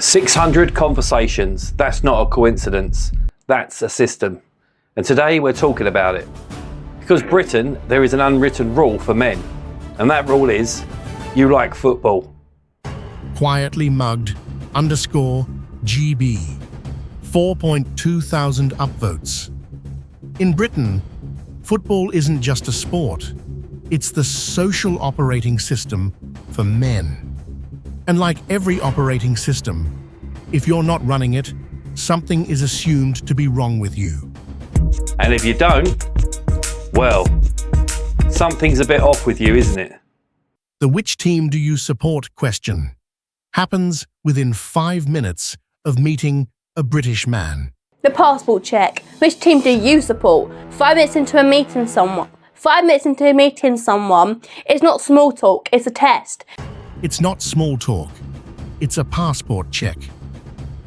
600 conversations. That's not a coincidence. That's a system. And today we're talking about it. Because Britain, there is an unwritten rule for men. And that rule is, you like football. Quietly mugged _GB. 4.2 thousand upvotes. In Britain, football isn't just a sport. It's the social operating system for men. And like every operating system, if you're not running it, something is assumed to be wrong with you. And if you don't, well, something's a bit off with you, isn't it? The "which team do you support" question happens within 5 minutes of meeting a British man. The passport check. Which team do you support? 5 minutes into meeting someone. It's not small talk, it's a test. It's not small talk. It's a passport check.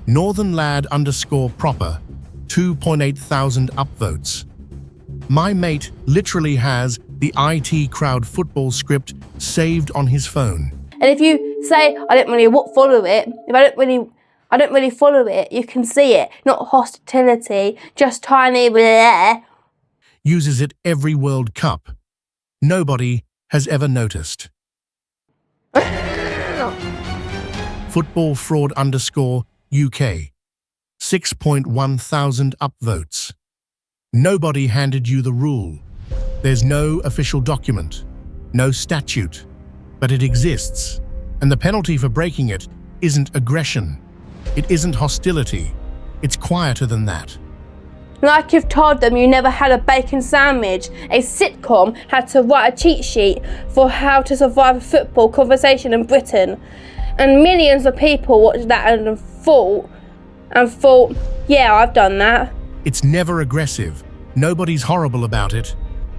Northern lad _proper. 2.8 thousand upvotes. My mate literally has the IT crowd football script saved on his phone. And if you say, I don't really follow it, if I don't really follow it, you can see it. Not hostility, just tiny bleh. Uses it every World Cup. Nobody has ever noticed. Football fraud _UK. 6.1 thousand upvotes. Nobody handed you the rule. There's no official document, no statute, but it exists. And the penalty for breaking it isn't aggression. It isn't hostility. It's quieter than that. Like you've told them you never had a bacon sandwich. A sitcom had to write a cheat sheet for how to survive a football conversation in Britain. And millions of people watched that and thought, yeah, I've done that. It's never aggressive. Nobody's horrible about it.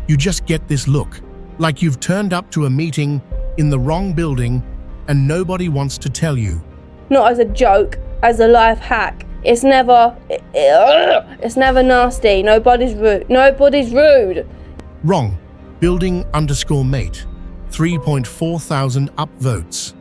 You just get this look, like you've turned up to a meeting in the wrong building and nobody wants to tell you. Not as a joke, as a life hack. It's never nasty. Nobody's rude. Wrong. Building _mate. 3.4 thousand upvotes.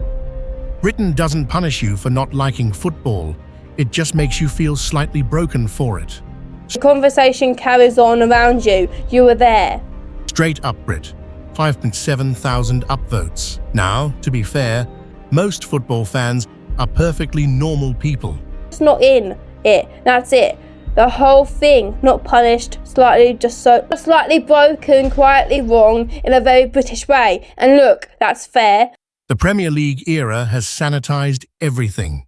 Britain doesn't punish you for not liking football. It just makes you feel slightly broken for it. The conversation carries on around you. You were there. Straight up Brit. 5.7 thousand upvotes. Now, to be fair, most football fans are perfectly normal people. It's not in it. That's it. The whole thing, not punished, slightly broken, quietly wrong in a very British way. And look, that's fair. The Premier League era has sanitized everything.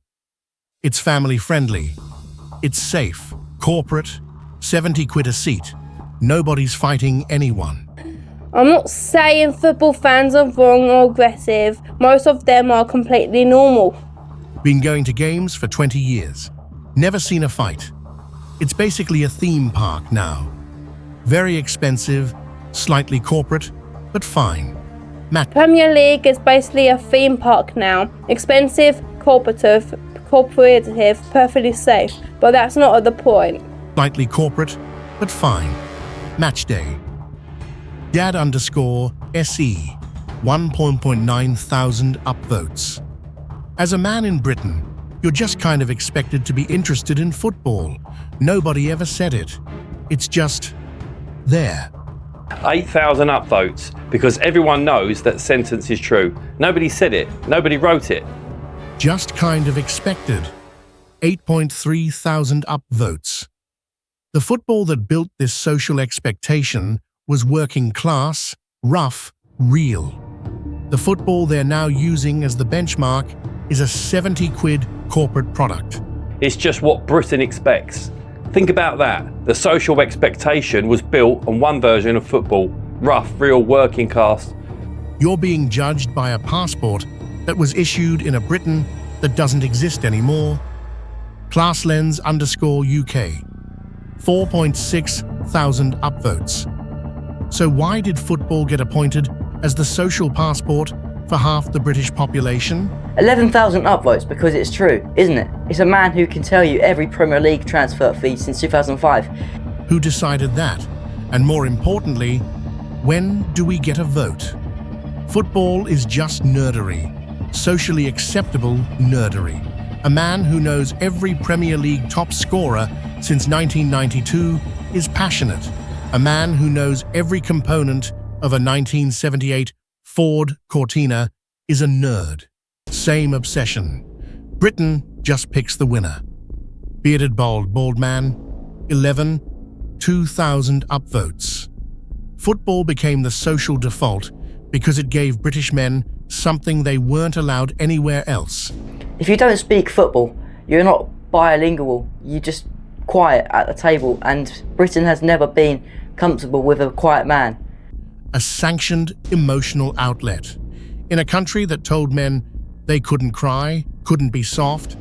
It's family friendly. It's safe, corporate, 70 quid a seat. Nobody's fighting anyone. I'm not saying football fans are wrong or aggressive. Most of them are completely normal. Been going to games for 20 years. Never seen a fight. It's basically a theme park now. Very expensive, slightly corporate, but fine. Premier League is basically a theme park now. Expensive, corporative, perfectly safe. But that's not the point. Slightly corporate, but fine. Match day. Dad _SE. 1.9 thousand upvotes. As a man in Britain, you're just kind of expected to be interested in football. Nobody ever said it. It's just there. 8,000 upvotes, because everyone knows that sentence is true. Nobody said it. Nobody wrote it. Just kind of expected. 8.3 thousand upvotes. The football that built this social expectation was working class, rough, real. The football they're now using as the benchmark is a 70 quid corporate product. It's just what Britain expects. Think about that. The social expectation was built on one version of football. Rough, real, working class. You're being judged by a passport that was issued in a Britain that doesn't exist anymore. Classlens _UK. 4.6 thousand upvotes. So why did football get appointed as the social passport for half the British population? 11,000 upvotes because it's true, isn't it? It's a man who can tell you every Premier League transfer fee since 2005. Who decided that? And more importantly, when do we get a vote? Football is just nerdery. Socially acceptable nerdery. A man who knows every Premier League top scorer since 1992 is passionate. A man who knows every component of a 1978 Ford Cortina is a nerd. Same obsession. Britain just picks the winner. Bearded bald man, 2,000 upvotes. Football became the social default because it gave British men something they weren't allowed anywhere else. If you don't speak football, you're not bilingual, you're just quiet at the table, and Britain has never been comfortable with a quiet man. A sanctioned emotional outlet. In a country that told men they couldn't cry, couldn't be soft,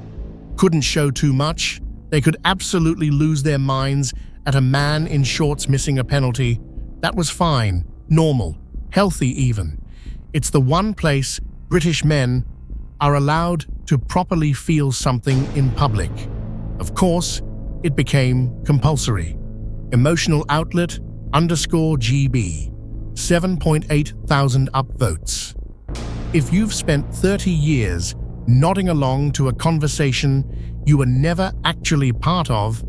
couldn't show too much, they could absolutely lose their minds at a man in shorts missing a penalty. That was fine, normal, healthy even. It's the one place British men are allowed to properly feel something in public. Of course, it became compulsory. Emotional outlet _GB, 7.8 thousand upvotes. If you've spent 30 years nodding along to a conversation you were never actually part of,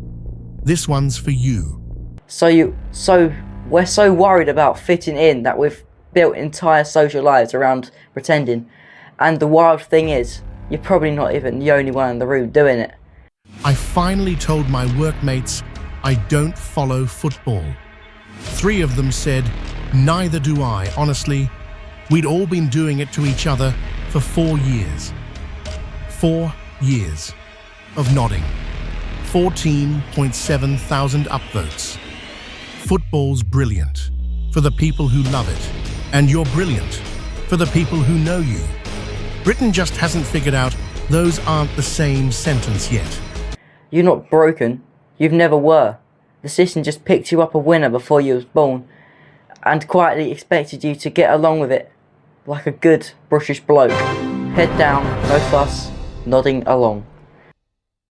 this one's for you. So we're so worried about fitting in that we've built entire social lives around pretending. And the wild thing is, you're probably not even the only one in the room doing it. I finally told my workmates I don't follow football. 3 of them said, neither do I, honestly. We'd all been doing it to each other for 4 years. 4 years of nodding. 14.7 thousand upvotes. Football's brilliant for the people who love it, and you're brilliant for the people who know you. Britain just hasn't figured out those aren't the same sentence yet. You're not broken, you've never were. The system just picked you up a winner before you was born and quietly expected you to get along with it like a good British bloke. Head down, no fuss, nodding along.